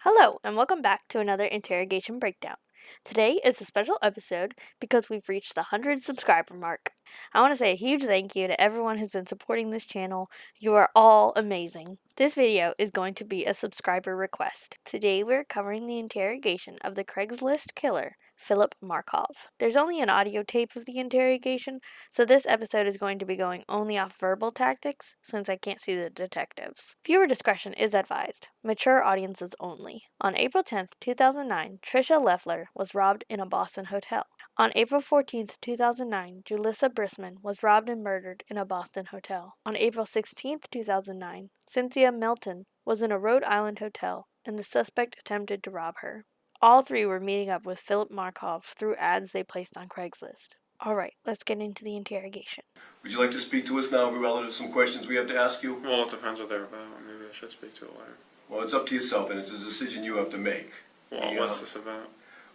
Hello, and welcome back to another interrogation breakdown. Today is a special episode because we've reached the 100 subscriber mark. I want to say a huge thank you to everyone who's been supporting this channel. You are all amazing. This video is going to be a subscriber request. Today we're covering the interrogation of the Craigslist killer, Philip Markoff. There's only an audio tape of the interrogation, so this episode is going to be going only off verbal tactics since I can't see the detectives. Viewer discretion is advised. Mature audiences only. On April 10th, 2009, Tricia Leffler was robbed in a Boston hotel. On April 14th, 2009, Julissa Brisman was robbed and murdered in a Boston hotel. On April 16th, 2009, Cynthia Milton was in a Rhode Island hotel and the suspect attempted to rob her. All three were meeting up with Philip Markoff through ads they placed on Craigslist. All right, let's get into the interrogation. Would you like to speak to us now relative to some questions we have to ask you? Well, it depends what they're about. Maybe I should speak to a lawyer. Well, it's up to yourself, and it's a decision you have to make. Well, what's this about?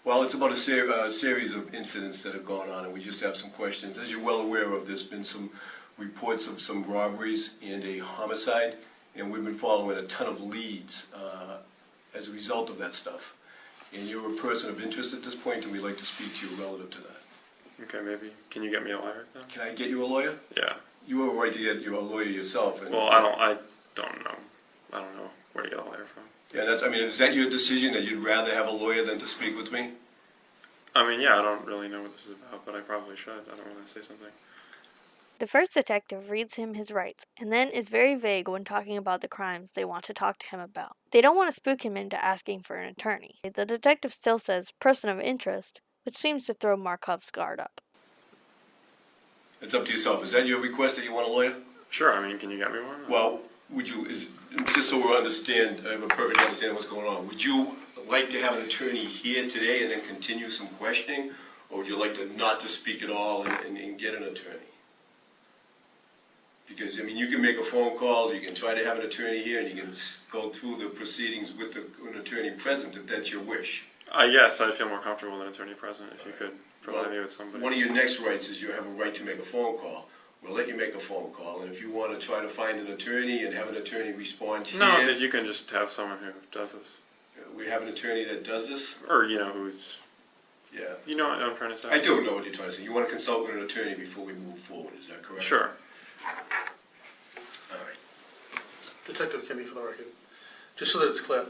Well, it's about a series of incidents that have gone on, and we just have some questions. As you're well aware of, there's been some reports of some robberies and a homicide, and we've been following a ton of leads as a result of that stuff. And you're a person of interest at this point, and we'd like to speak to you relative to that. Okay, maybe. Can you get me a lawyer then? Can I get you a lawyer? Yeah. You have a right to get you a lawyer yourself. And, well, I don't know. I don't know where to get a lawyer from. Yeah, is that your decision that you'd rather have a lawyer than to speak with me? I mean, yeah, I don't really know what this is about, but I probably should. I don't want to say something. The first detective reads him his rights, and then is very vague when talking about the crimes they want to talk to him about. They don't want to spook him into asking for an attorney. The detective still says person of interest, which seems to throw Markoff's guard up. It's up to yourself. Is that your request that you want a lawyer? Sure, I mean, can you get me one? Well, just so we understand, I have a perfect understanding of what's going on, would you like to have an attorney here today and then continue some questioning, or would you like to not to speak at all and get an attorney? Because, I mean, you can make a phone call, you can try to have an attorney here, and you can go through the proceedings with an attorney present, if that's your wish. Yes, I'd feel more comfortable with an attorney present if you could provide me with somebody. One of your next rights is you have a right to make a phone call. We'll let you make a phone call, and if you want to try to find an attorney and have an attorney respond here... No, if you can just have someone who does this. We have an attorney that does this? Or, who's... Yeah. You know what I'm trying to say? I do know what you're trying to say. You want to consult with an attorney before we move forward, is that correct? Sure. All right. Detective Kimmy, for the record, just so that it's clear,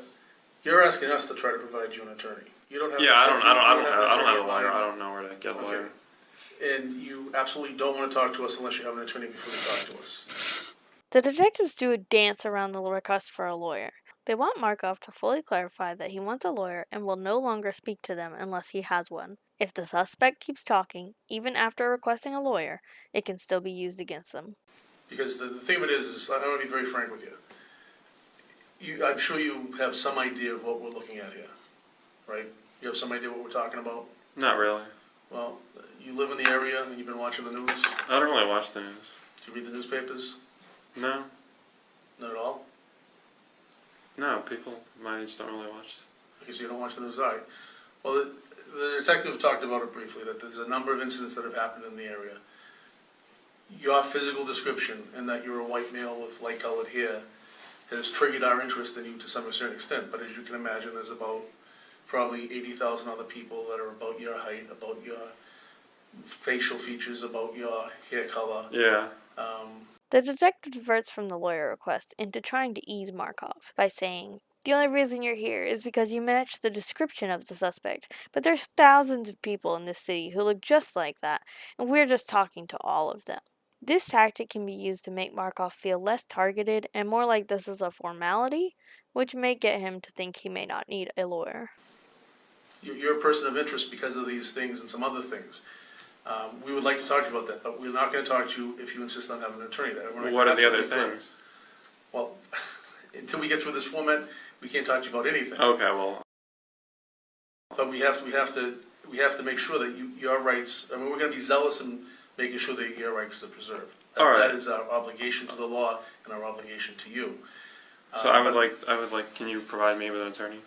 you're asking us to try to provide you an attorney. You don't have. Yeah, I don't have a lawyer. I don't know where to get a lawyer. Okay. And you absolutely don't want to talk to us unless you have an attorney before you talk to us. The detectives do a dance around the request for a lawyer. They want Markoff to fully clarify that he wants a lawyer and will no longer speak to them unless he has one. If the suspect keeps talking, even after requesting a lawyer, it can still be used against them. Because the thing of it is I want to be very frank with you. I'm sure you have some idea of what we're looking at here, right? You have some idea what we're talking about? Not really. Well, you live in the area and you've been watching the news? I don't really watch the news. Do you read the newspapers? No. Not at all? No, people my age don't really watch. Because you don't watch the news, all right. Well, the detective talked about it briefly, that there's a number of incidents that have happened in the area. Your physical description, and that you're a white male with light-colored hair, has triggered our interest in you to some certain extent. But as you can imagine, there's about probably 80,000 other people that are about your height, about your facial features, about your hair color. Yeah. The detective diverts from the lawyer request into trying to ease Markoff by saying, "The only reason you're here is because you match the description of the suspect, but there's thousands of people in this city who look just like that, and we're just talking to all of them." This tactic can be used to make Markoff feel less targeted and more like this is a formality, which may get him to think he may not need a lawyer. You're a person of interest because of these things and some other things. We would like to talk to you about that, but we're not going to talk to you if you insist on having an attorney. What are the other things? Well, until we get through this format, we can't talk to you about anything. Okay, well. But we have to make sure that your rights. I mean, we're going to be zealous in making sure that your rights are preserved. All right. That is our obligation to the law and our obligation to you. So I would like. Can you provide me with an attorney?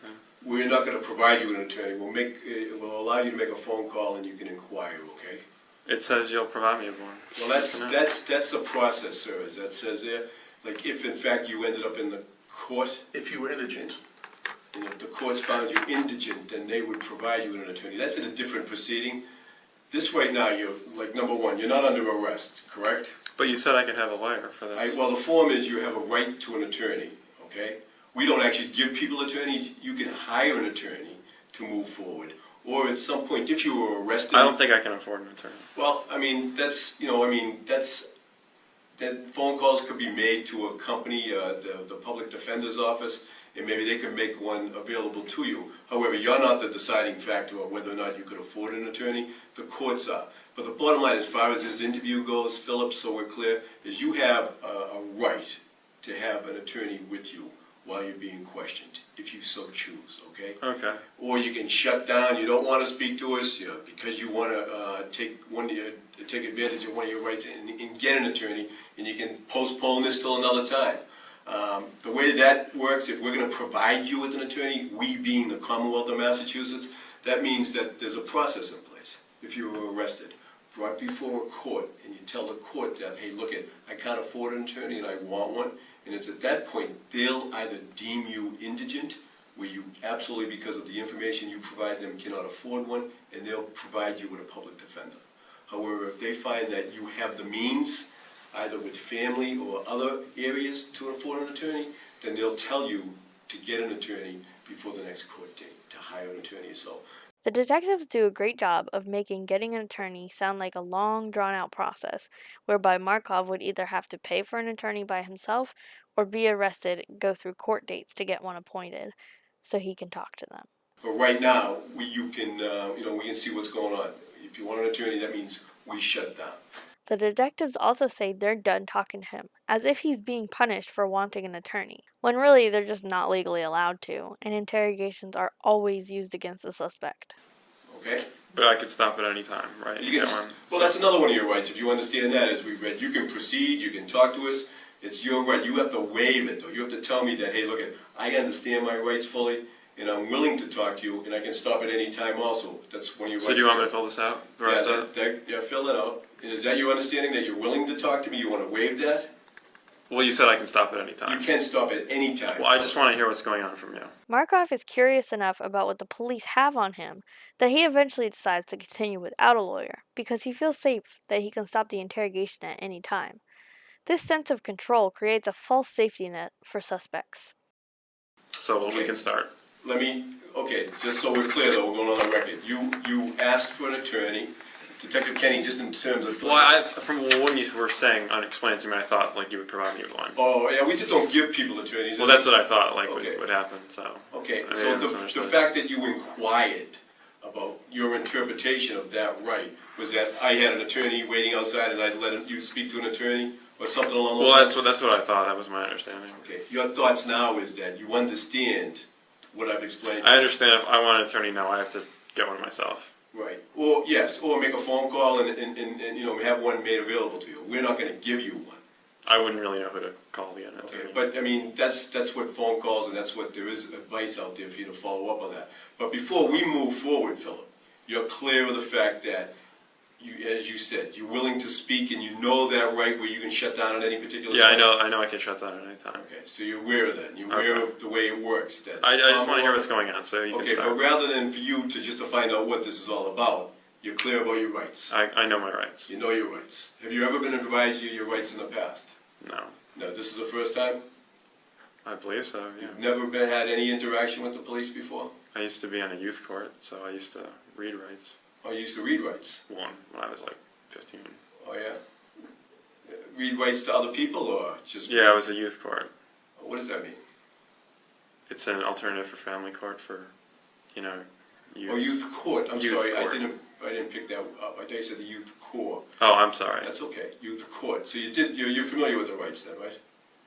We're not going to provide you an attorney. We'll allow you to make a phone call and you can inquire, okay? It says you'll provide me with one. Well, that's a process, sir, as that says there. Like if in fact you ended up in the court. If you were indigent. And if the courts found you indigent, then they would provide you with an attorney. That's in a different proceeding. This right now, you're, like, number one, you're not under arrest, correct? But you said I could have a lawyer for this. Well, the form is you have a right to an attorney, okay? We don't actually give people attorneys. You can hire an attorney to move forward. Or at some point, if you were arrested... I don't think I can afford an attorney. Well, I mean, that's, that phone calls could be made to a company, the public defender's office, and maybe they could make one available to you. However, you're not the deciding factor of whether or not you could afford an attorney. The courts are. But the bottom line, as far as this interview goes, Philip, so we're clear, is you have a right to have an attorney with you while you're being questioned, if you so choose, okay? Okay. Or you can shut down. You don't want to speak to us because you want to take advantage of one of your rights and get an attorney, and you can postpone this till another time. The way that works, if we're going to provide you with an attorney, we being the Commonwealth of Massachusetts, that means that there's a process in place. If you were arrested, brought before a court, and you tell the court that, hey, look, I can't afford an attorney and I want one, and it's at that point they'll either deem you indigent, where you absolutely, because of the information you provide them, cannot afford one, and they'll provide you with a public defender. However, if they find that you have the means, either with family or other areas, to afford an attorney, then they'll tell you to get an attorney before the next court date, to hire an attorney. So The detectives do a great job of making getting an attorney sound like a long, drawn-out process, whereby Markov would either have to pay for an attorney by himself or be arrested and go through court dates to get one appointed so he can talk to them. but right now, we can see what's going on. If you want an attorney, that means we shut down. The detectives also say they're done talking to him, as if he's being punished for wanting an attorney, when really they're just not legally allowed to, and interrogations are always used against the suspect. Okay? But I could stop at any time, right? You can, well, that's another one of your rights. If you understand that, as we read, you can proceed, you can talk to us. It's your right. You have to waive it, though. You have to tell me that, hey, look, I understand my rights fully, and I'm willing to talk to you, and I can stop at any time also. That's one of your rights. So do you want me to fill this out? The rest of it? Yeah, fill it out. And is that your understanding, that you're willing to talk to me? You want to waive that? Well, you said I can stop at any time. You can stop at any time. Well, I just want to hear what's going on from you. Markov is curious enough about what the police have on him that he eventually decides to continue without a lawyer because he feels safe that he can stop the interrogation at any time. This sense of control creates a false safety net for suspects. So Okay. we can start. Just so we're clear, though, we're going on the record. You asked for an attorney. Detective Kenny, just in terms of... Well, from what you were saying, unexplained to me, I thought like you would provide me with one. Oh, yeah, we just don't give people attorneys. Well, that's what I thought Okay. would happen. So. Okay, I so mean, the fact that you inquired about your interpretation of that right was that I had an attorney waiting outside and I'd let you speak to an attorney or something along those lines? Well, that's what I thought. That was my understanding. Okay, your thoughts now is that you understand what I've explained. I understand if I want an attorney now, I have to get one myself. Right. Or make a phone call and have one made available to you. We're not going to give you one. I wouldn't really know who to call to get an Okay, attorney. but I mean that's what phone calls and that's what there is advice out there for you to follow up on that. But before we move forward, Philip, you're clear of the fact that you, as you said, you're willing to speak and you know that right where you can shut down at any particular Yeah, time. I know I can shut down at any time. Okay, so you're aware of that. You're aware of the way it works. That I just want to hear what's going on, so you can Okay, start. but rather than for you to just to find out what this is all about, you're clear about your rights. I know my rights. You know your rights. Have you ever been advised of your rights in the past? No. No, this is the first time? I believe so, yeah. You've never had any interaction with the police before? I used to be on a youth court, so I used to read rights. Oh, you used to read rights? One, when I was like 15. Oh, yeah? Read rights to other people or just... Yeah, I was a youth court. What does that mean? It's an alternative for family court for, youth. Oh, youth court. I'm Youth sorry, court. I didn't pick that up. I thought you said the youth corps. Oh, I'm sorry. That's okay. Youth court. So you're familiar with the rights then, right?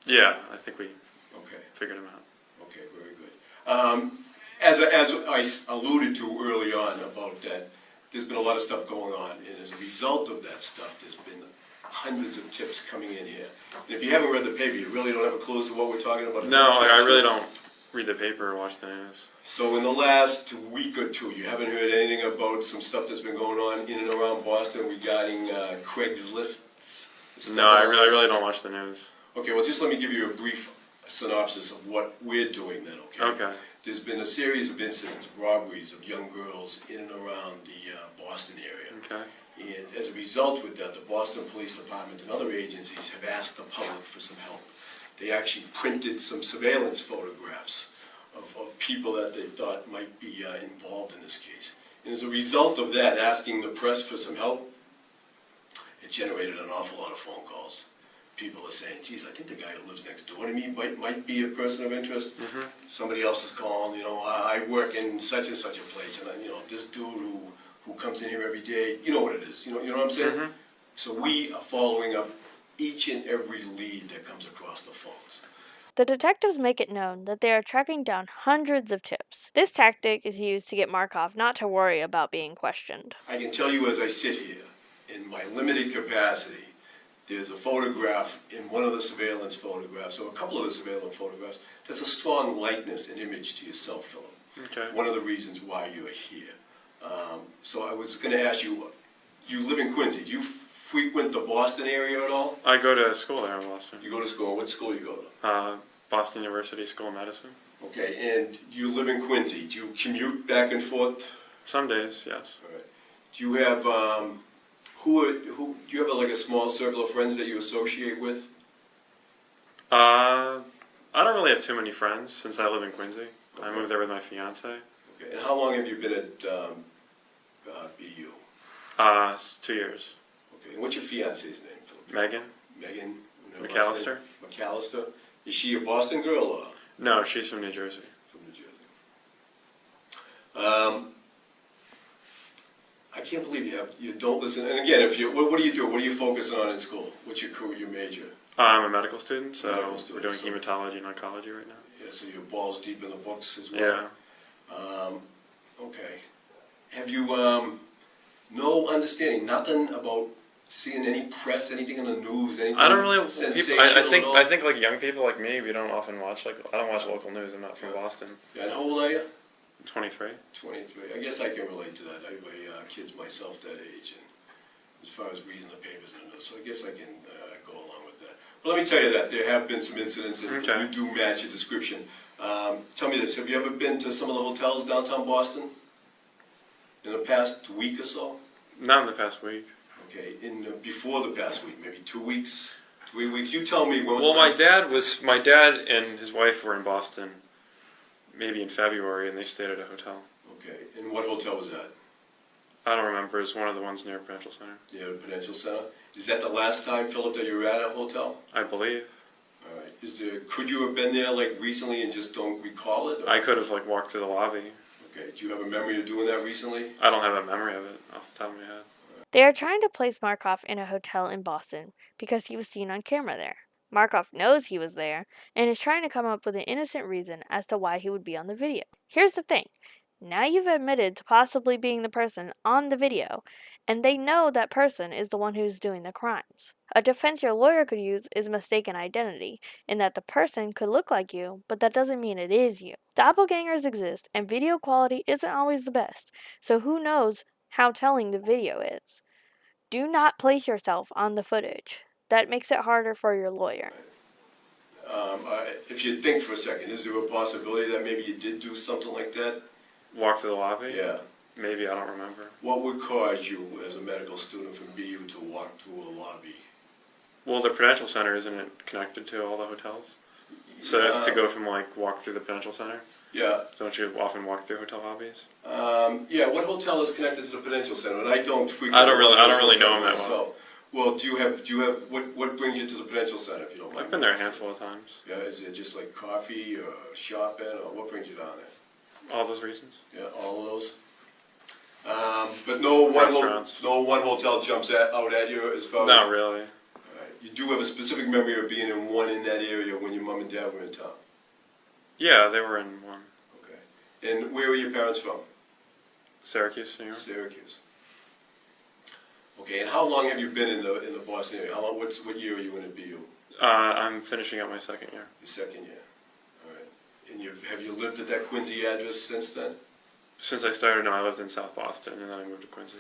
Yeah, I think we Okay. figured them out. Okay, very good. As I alluded to early on about that, there's been a lot of stuff going on, and as a result of that stuff, there's been hundreds of tips coming in here. And if you haven't read the paper, you really don't have a clue as to what we're talking about. No, I really don't read the paper or watch the news. So in the last week or two, you haven't heard anything about some stuff that's been going on in and around Boston regarding Craigslist's? No, I really don't watch the news. Okay, well, just let me give you a brief synopsis of what we're doing then, okay? Okay. there's been a series of incidents, robberies of young girls in and around the Boston area. Okay. And as a result with that, the Boston Police Department and other agencies have asked the public for some help. They actually printed some surveillance photographs of people that they thought might be involved in this case. And as a result of that, asking the press for some help, it generated an awful lot of phone calls. People are saying, geez, I think the guy who lives next door to me might be a person of interest. Mm-hmm. Somebody else is calling, I work in such and such a place, and this dude who comes in here every day, you know what it is, you know what I'm saying? Mm-hmm. So we are following up each and every lead that comes across the phones. The detectives make it known that they are tracking down hundreds of tips. This tactic is used to get Markoff not to worry about being questioned. I can tell you as I sit here, in my limited capacity, there's a photograph in one of the surveillance photographs, or a couple of the surveillance photographs, that's a strong likeness and image to yourself, Philip. Okay. One of the reasons why you're here. So I was going to ask you, you live in Quincy. Do you frequent the Boston area at all? I go to school there in Boston. You go to school. What school you go to? Boston University School of Medicine. Okay, and you live in Quincy. Do you commute back and forth? Some days, yes. All right. Do you have do you have like a small circle of friends that you associate with? I don't really have too many friends since I live in Quincy. Okay. I moved there with my fiance. Okay, and how long have you been at BU? 2 years. Okay, and what's your fiance's name, Philip? Megan Megan McAllister. McAllister. Is she a Boston girl or No, she's from New Jersey. from New Jersey? I can't believe you don't listen. And again, what do you do? What are you focusing on in school? What's your major? I'm a medical student, so Medical student, we're doing so- hematology and oncology right now. Yeah, so your balls deep in the books as well. Yeah. Okay. Have you no understanding, nothing about seeing any press, anything in the news, anything I don't really. sensational People, at all? I think like young people like me, we don't often watch I don't watch local news. I'm not from Boston. Yeah, and how old are you? I'm 23. 23. I guess I can relate to that. I have kids myself that age, and as far as reading the papers and those, so I guess I can go along with that. But let me tell you that there have been some incidents, and Okay. you do match your description. Tell me this: have you ever been to some of the hotels downtown Boston in the past week or so? Not in the past week. Okay, before the past week, maybe 2 weeks, 3 weeks. You tell me when. Well, my dad and his wife were in Boston, maybe in February, and they stayed at a hotel. Okay, and what hotel was that? I don't remember. It's one of the ones near Prudential Center, Yeah, the Prudential Center. Is that the last time, Philip, that you were at a hotel? I believe. All right. Could you have been there like recently and just don't recall it? Or? I could have like walked through the lobby. Okay. Do you have a memory of doing that recently? I don't have a memory of it off the top of my head. They are trying to place Markoff in a hotel in Boston because he was seen on camera there. Markoff knows he was there and is trying to come up with an innocent reason as to why he would be on the video. Here's the thing. Now you've admitted to possibly being the person on the video, and they know that person is the one who's doing the crimes. A defense your lawyer could use is mistaken identity, in that the person could look like you, but that doesn't mean it is you. Doppelgangers exist, and video quality isn't always the best, so who knows how telling the video is. Do not place yourself on the footage. That makes it harder for your lawyer. If you think for a second, is there a possibility that maybe you did do something like that? Walk through the lobby? Yeah. Maybe, I don't remember. What would cause you, as a medical student from BU, to walk through a lobby? Well, the Prudential Center, isn't it connected to all the hotels? So to go from like walk through the Prudential Center? Yeah. Don't you often walk through hotel lobbies? Yeah. What hotel is connected to the Prudential Center? And I don't frequent. I don't really hotels know them that myself. Well, do you have what brings you to the Prudential Center, if you don't mind? I've been there a handful of times. Yeah. Is it just like coffee or shopping, or what brings you down there? All those reasons. Yeah, all of those. But no Restaurants. one hotel jumps out at you as far as. Not really. All right. You do have a specific memory of being in one in that area when your mom and dad were in town. Yeah, they were in one. Okay. And where were your parents from? Syracuse, New York. Syracuse. Okay. And how long have you been in the Boston area? How long? What year are you in at BU? I'm finishing up my second year. The second year. All right. And have you lived at that Quincy address since then? Since I started, I lived in South Boston, and then I moved to Quincy.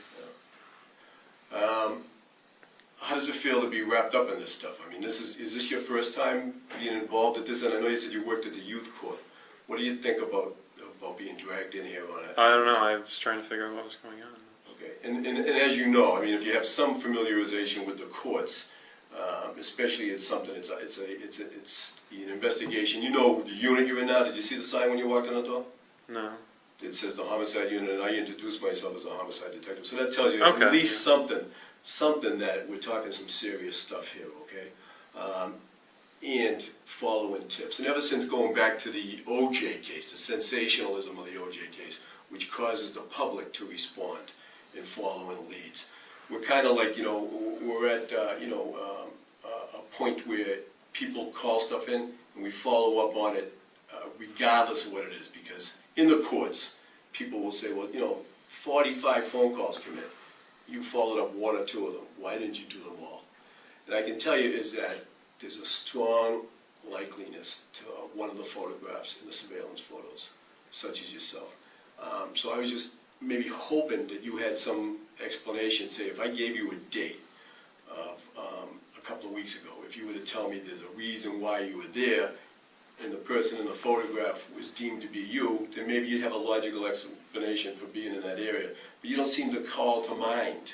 How does it feel to be wrapped up in this stuff? I mean, is this your first time being involved at this? And I know you said you worked at the youth court. What do you think about about being dragged in here on it? I don't know. I was trying to figure out what was going on. Okay, and as you know, I mean, if you have some familiarization with the courts, especially it's something, it's an investigation. You know the unit you're in now. Did you see the sign when you walked in the door? No. It says the homicide unit, and I introduced myself as a homicide detective. So that tells you Okay. at least something that we're talking some serious stuff here, okay? And following tips. And ever since going back to the OJ case, the sensationalism of the OJ case, which causes the public to respond in following leads, we're kind of like, we're at, a point where people call stuff in and we follow up on it regardless of what it is, because in the courts, people will say, well, 45 phone calls come in. You followed up one or two of them. Why didn't you do them all? And I can tell you is that there's a strong likeliness to one of the photographs in the surveillance photos, such as yourself. So I was just maybe hoping that you had some explanation. Say, if I gave you a date of a couple of weeks ago, if you were to tell me there's a reason why you were there, and the person in the photograph was deemed to be you, then maybe you'd have a logical explanation for being in that area. But you don't seem to call to mind.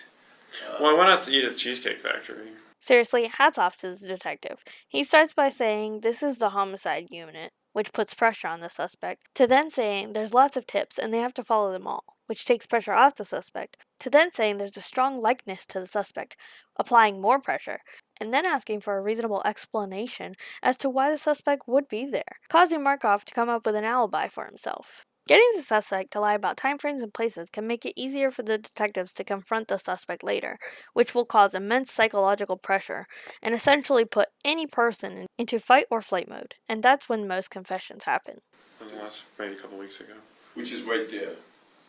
Well, I went out to eat at the Cheesecake Factory. Seriously, hats off to the detective. He starts by saying this is the homicide unit, which puts pressure on the suspect, to then saying there's lots of tips and they have to follow them all, which takes pressure off the suspect, to then saying there's a strong likeness to the suspect, applying more pressure, and then asking for a reasonable explanation as to why the suspect would be there, causing Markoff to come up with an alibi for himself. Getting the suspect to lie about timeframes and places can make it easier for the detectives to confront the suspect later, which will cause immense psychological pressure and essentially put any person into fight or flight mode, and that's when most confessions happen. In the last maybe a couple weeks ago. Which is right there.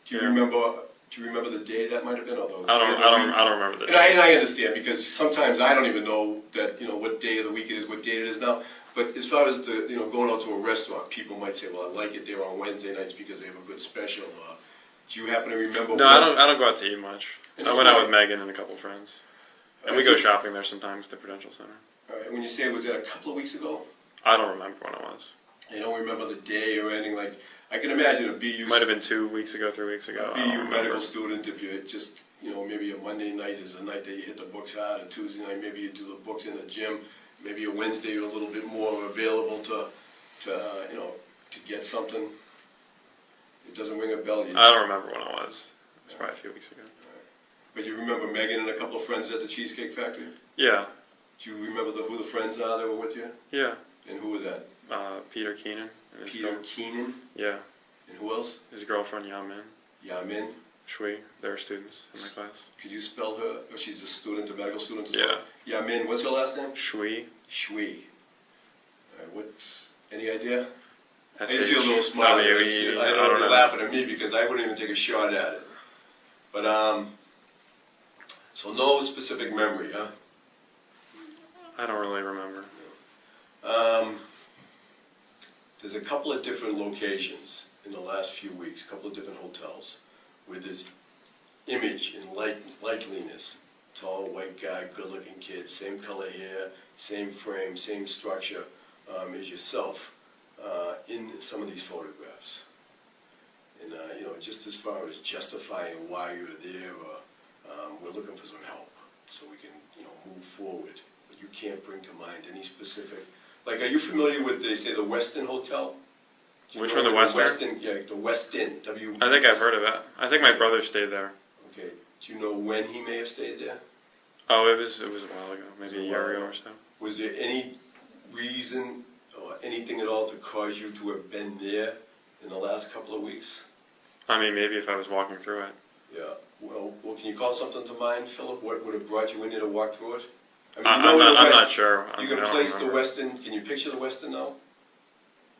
Do you Yeah. remember the day that might have been? Although I don't remember the and day. I understand, because sometimes I don't even know that what day of the week it is, what date it is now. But as far as the going out to a restaurant, people might say, well, I like it there on Wednesday nights because they have a good special. Do you happen to remember? No, I don't go out to eat much. I went out right. with Megan and a couple friends, and we go shopping there sometimes at the Prudential Center. All right. When you say was that a couple of weeks ago? I don't remember when it was. You don't remember the day or anything like? I can imagine a BU. Might have been 2 weeks ago, 3 weeks ago. A BU medical student, if you just maybe a Monday night is a night that you hit the books hard, and Tuesday night maybe you do the books in the gym. Maybe a Wednesday you're a little bit more available to get something. It doesn't ring a bell. I don't remember when it was. It was probably a few weeks ago. But you remember Megan and a couple of friends at the Cheesecake Factory? Yeah. Do you remember who the friends are that were with you? Yeah. And who were that? Peter Keenan. And his Peter Keenan? Yeah. And who else? His girlfriend, Yamin. Yamin? Shui. They're students in my class. Could you spell her? Oh, she's a student, a medical student as Yeah. well? Yamin, what's her last name? Shui. Shui. Any idea? I S-H- see a little smile. W-E- I I know don't you're know. laughing at me because I wouldn't even take a shot at it. But, so no specific memory, huh? I don't really remember. There's a couple of different locations in the last few weeks, a couple of different hotels, where this image and likeliness, tall, white guy, good-looking kid, same color hair, same frame, same structure as yourself in some of these photographs. And, just as far as justifying why you're there, we're looking for some help so we can, move forward. But you can't bring to mind any specific. Like, are you familiar with, they say, the Westin Hotel? Do you Which know one, the where Westin? Yeah, the Westin. I think I've heard of it. I think my brother stayed there. Okay. Do you know when he may have stayed there? Oh, it was a while ago, maybe a year ago or so. Was there any reason or anything at all to cause you to have been there in the last couple of weeks? I mean, maybe if I was walking through it. Yeah. Well, can you call something to mind, Philip? What would have brought you in there to walk through it? I'm not sure. You can place the Westin. Can you picture the Westin now?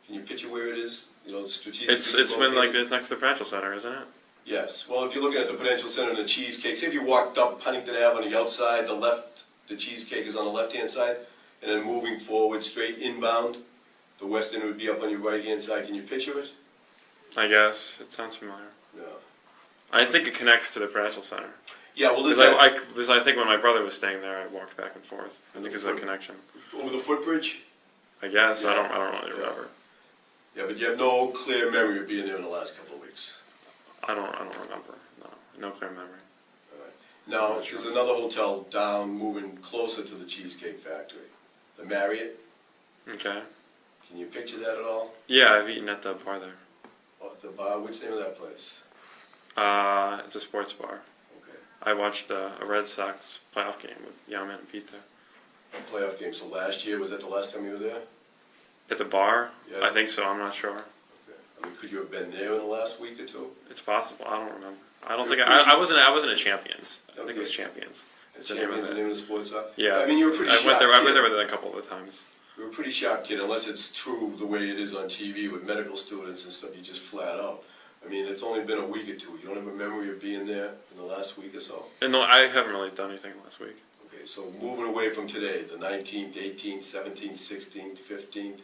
Can you picture where it is? Strategically. It's when it's next to the Prudential Center, isn't it? Yes. Well, if you're looking at the Prudential Center and the Cheesecake, say if you walked up Huntington Ave on the outside, the Cheesecake is on the left-hand side, and then moving forward straight inbound, the Westin would be up on your right-hand side. Can you picture it? I guess. It sounds familiar. Yeah. I think it connects to the Prudential Center. Yeah, well, Because I think when my brother was staying there, I walked back and forth. I think there's a connection. over the footbridge. I guess. Yeah. I don't really remember. Yeah, but you have no clear memory of being there in the last couple of weeks. I don't remember. No clear memory. All right. Now, there's another hotel down, moving closer to the Cheesecake Factory, the Marriott. Okay. Can you picture that at all? Yeah, I've eaten at the bar there. Oh, the bar, which name of that place? It's a sports bar. Okay. I watched a Red Sox playoff game with Yum and Pizza. A playoff game. So last year, was that the last time you were there? At the bar? Yeah. I think so. I'm not sure. Okay. I mean, could you have been there in the last week or two? It's possible. I don't remember. I don't You're think pretty- I wasn't at Champions. I think it was Okay. Champions. And the name of Champions, the it. name of the sports bar? Yeah. I mean, you're a pretty I sharp went there. I've kid. been there with it a couple of times. You're a pretty sharp kid, unless it's true the way it is on TV with medical students and stuff. You just flat out. I mean, it's only been a week or two. You don't have a memory of being there in the last week or so? And no, I haven't really done anything last week. Okay, so moving away from today, the 19th, 18th, 17th, 16th, 15th,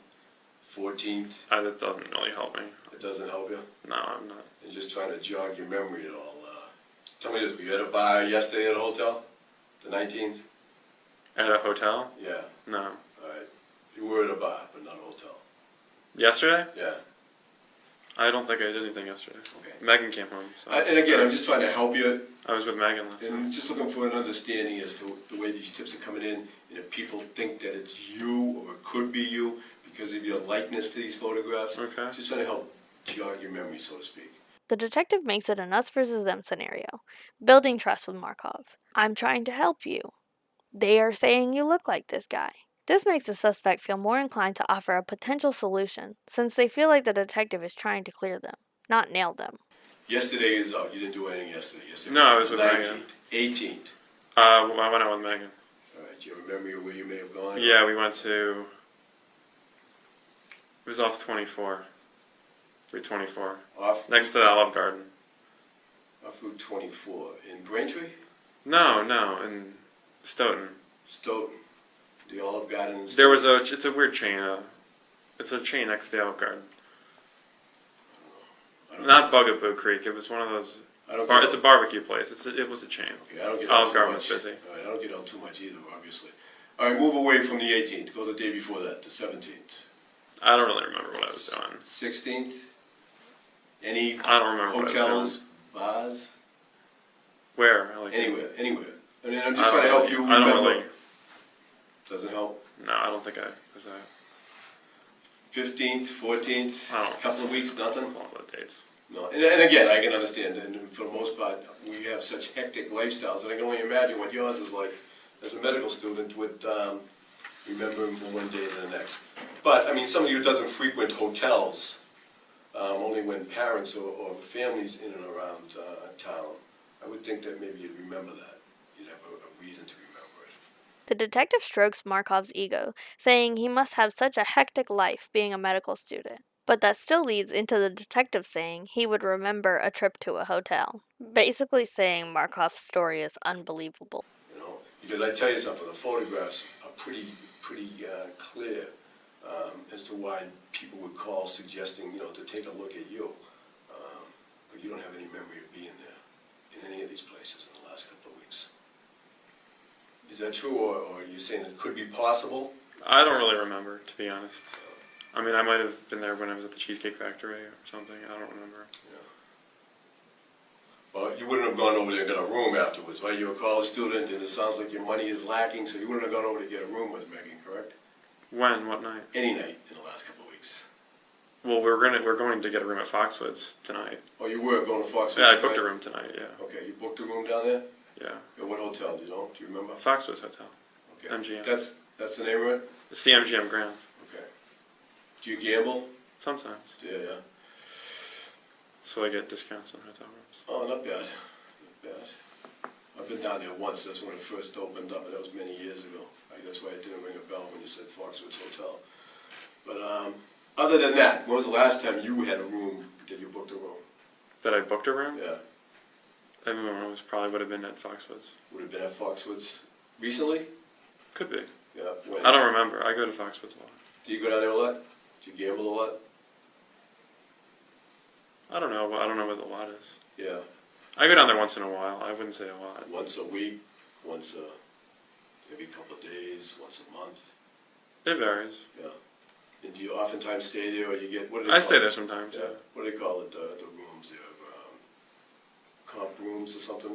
14th, That doesn't really help me. it doesn't help you? No, I'm not. And just trying to jog your memory at all. Tell me this, were you at a bar yesterday at a hotel? The 19th? At a hotel? Yeah, No. all right. You were at a bar, but not a hotel. Yesterday? Yeah, I don't think I did anything yesterday. okay. Megan came home. So. And again, I'm just trying to help you, I was with Megan last night. and just looking for an understanding as to the way these tips are coming in, and if people think that it's you, or it could be you, because of your likeness to these photographs. Okay. Just trying to help jog your memory, so to speak. The detective makes it an us versus them scenario, building trust with Markov. I'm trying to help you. They are saying you look like this guy. This makes the suspect feel more inclined to offer a potential solution, since they feel like the detective is trying to clear them, not nail them. Yesterday is out. You didn't do anything yesterday. Yesterday No, I was with 19th, Megan. 18th. I went out with Megan. All right. Do you have a memory of where you may have gone? Yeah, we went to. It was off 24. Route 24. Off Next to the Olive Garden. off Route 24 in Braintree, No, in Stoughton. Stoughton, the Olive Garden. In There was it's a weird chain. It's a chain next to the Olive Garden. I don't Not get- Bugaboo Creek. It was one of those. I don't get It's a out- barbecue place. It was a chain. Okay, I don't get out Olive too Garden much. was busy. All right, I don't get out too much either, obviously. All right, move away from the 18th. Go the day before that, the 17th. I don't really remember what I was doing. 16th. Any I don't remember what I hotels, was doing. bars, Where? anywhere. I mean, I'm I just trying to don't help you really- I remember. don't really. Doesn't help. No, I don't think I was at 15th, 14th, I a don't couple of weeks, nothing. all the dates. No, and again, I can understand, and for the most part, we have such hectic lifestyles, and I can only imagine what yours is like as a medical student with remembering from one day to the next. But, I mean, somebody who doesn't frequent hotels, only when parents or families in and around town, I would think that maybe you'd remember that. You'd have a reason to remember it. The detective strokes Markov's ego, saying he must have such a hectic life being a medical student. But that still leads into the detective saying he would remember a trip to a hotel, basically saying Markov's story is unbelievable. You know, because I tell you something, the photographs are pretty clear as to why people would call suggesting, to take a look at you. But you don't have any memory of being there in any of these places in the last couple of weeks. Is that true, or are you saying it could be possible? I don't really remember, to be honest. I mean, I might have been there when I was at the Cheesecake Factory or something. I don't remember. Well, you wouldn't have gone over there and got a room afterwards, right? You're a college student, and it sounds like your money is lacking, so you wouldn't have gone over to get a room with Megan, correct? When? What night? Any night in the last couple of weeks. Well, we're going to get a room at Foxwoods tonight. Oh, you were going to Foxwoods? Yeah, I booked right? a room tonight. Yeah. Okay, you booked a room down there? Yeah. At what hotel? Do you remember? Foxwoods Hotel. Okay. MGM. That's the name of it? It's the MGM Grand. Okay. Do you gamble? Sometimes. Yeah. So I get discounts on hotel rooms. Oh, not bad. Not bad. I've been down there once. That's when it first opened up, and that was many years ago. That's why it didn't ring a bell when you said Foxwoods Hotel. But other than that, when was the last time you had a room that you booked a room? That I booked a room? Yeah. I don't know. It probably would have been at Foxwoods. Would have been at Foxwoods recently? Could be. Yeah. When? I don't remember. I go to Foxwoods a lot. Do you go down there a lot? Do you gamble a lot? I don't know. I don't know what the lot is. Yeah. I go down there once in a while. I wouldn't say a lot. Once a week? Once a, maybe a couple of days? Once a month? It varies. Yeah. And do you oftentimes stay there, or you get, what do they I call stay it? there sometimes. Yeah. What do they call it? The rooms there, comp rooms or something?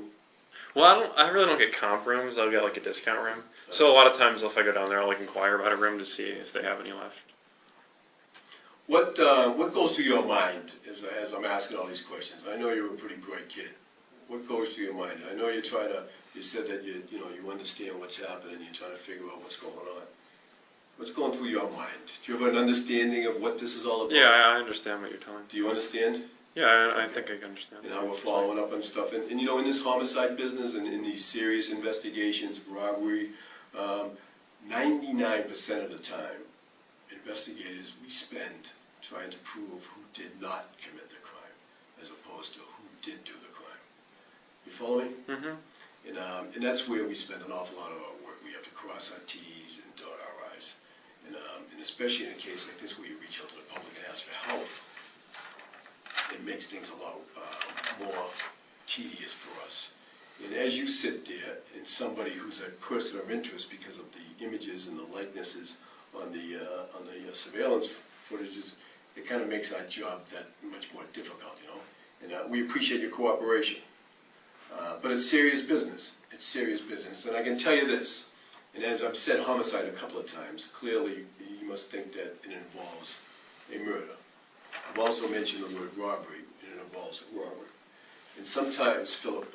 Well, I really don't get comp rooms. I'll get like a discount room. So a lot of times, if I go down there, I'll like inquire about a room to see if they have any left. What goes through your mind as I'm asking all these questions? I know you're a pretty bright kid. What goes through your mind? I know you're trying to. You said that you understand what's happening. You're trying to figure out what's going on. What's going through your mind? Do you have an understanding of what this is all about? Yeah, I understand what you're telling. Do you understand? Yeah, I think I can understand. And how we're following up on stuff. And in this homicide business and in these serious investigations, robbery, 99% of the time, investigators, we spend trying to prove who did not commit the crime as opposed to who did do the crime. You follow me? Mm-hmm. And that's where we spend an awful lot of our work. We have to cross our T's and dot our I's. And especially in a case like this where you reach out to the public and ask for help, it makes things a lot more tedious for us. And as you sit there, and somebody who's a person of interest because of the images and the likenesses on the surveillance footages, it kind of makes our job that much more difficult, And we appreciate your cooperation. But it's serious business. It's serious business. And I can tell you this, and as I've said homicide a couple of times, clearly you must think that it involves a murder. I've also mentioned the word robbery, and it involves a robbery. And sometimes, Philip,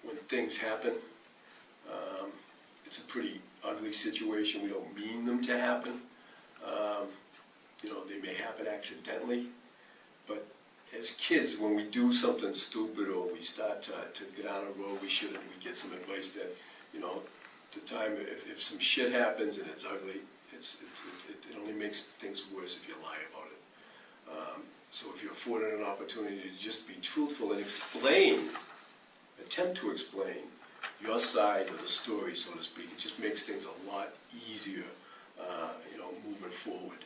when things happen, it's a pretty ugly situation. We don't mean them to happen. They may happen accidentally. But as kids, when we do something stupid or we start to get on a road we shouldn't, we get some advice that, the time if some shit happens and it's ugly, it only makes things worse if you lie about it. So if you're afforded an opportunity to just be truthful and attempt to explain your side of the story, so to speak, it just makes things a lot easier, moving forward.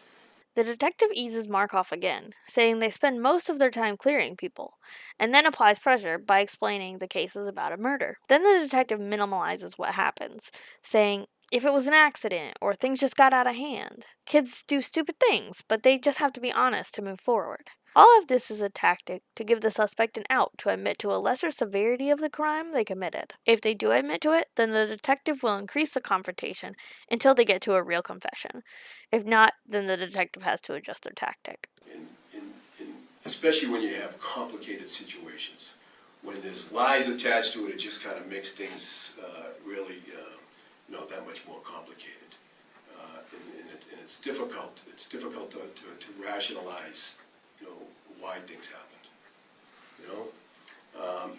The detective eases Markoff again, saying they spend most of their time clearing people, and then applies pressure by explaining the case is about a murder. Then the detective minimalizes what happens, saying if it was an accident or things just got out of hand. Kids do stupid things, but they just have to be honest to move forward. All of this is a tactic to give the suspect an out to admit to a lesser severity of the crime they committed. If they do admit to it, then the detective will increase the confrontation until they get to a real confession. If not, then the detective has to adjust their tactic. In especially when you have complicated situations. When there's lies attached to it, it just kind of makes things really, that much more complicated. And it's difficult. It's difficult to rationalize, why things happened.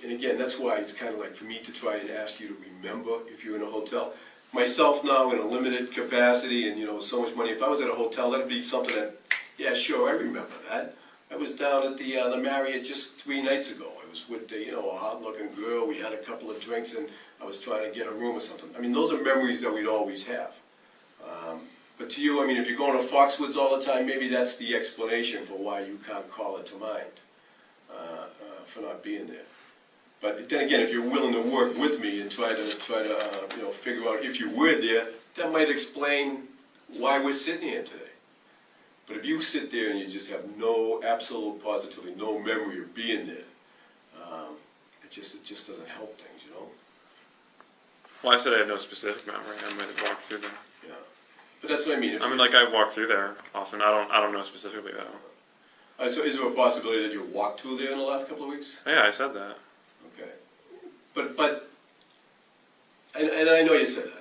And again, that's why it's kind of like for me to try and ask you to remember if you're in a hotel. Myself now in a limited capacity and so much money. If I was at a hotel, that'd be something that, yeah, sure, I remember that. I was down at the Marriott just 3 nights ago. I was with a hot-looking girl. We had a couple of drinks, and I was trying to get a room or something. I mean, those are memories that we'd always have. But to you, I mean, if you're going to Foxwoods all the time, maybe that's the explanation for why you can't call it to mind for not being there. But then again, if you're willing to work with me and try to figure out if you were there, that might explain why we're sitting here today. But if you sit there and you just have absolute positively no memory of being there, it just doesn't help things, Well, I said I had no specific memory. I might have walked through there. Yeah. But that's what I mean. I walk through there often. I don't know specifically though. So is there a possibility that you walked through there in the last couple of weeks? Yeah, I said that. Okay. But and I know you said that.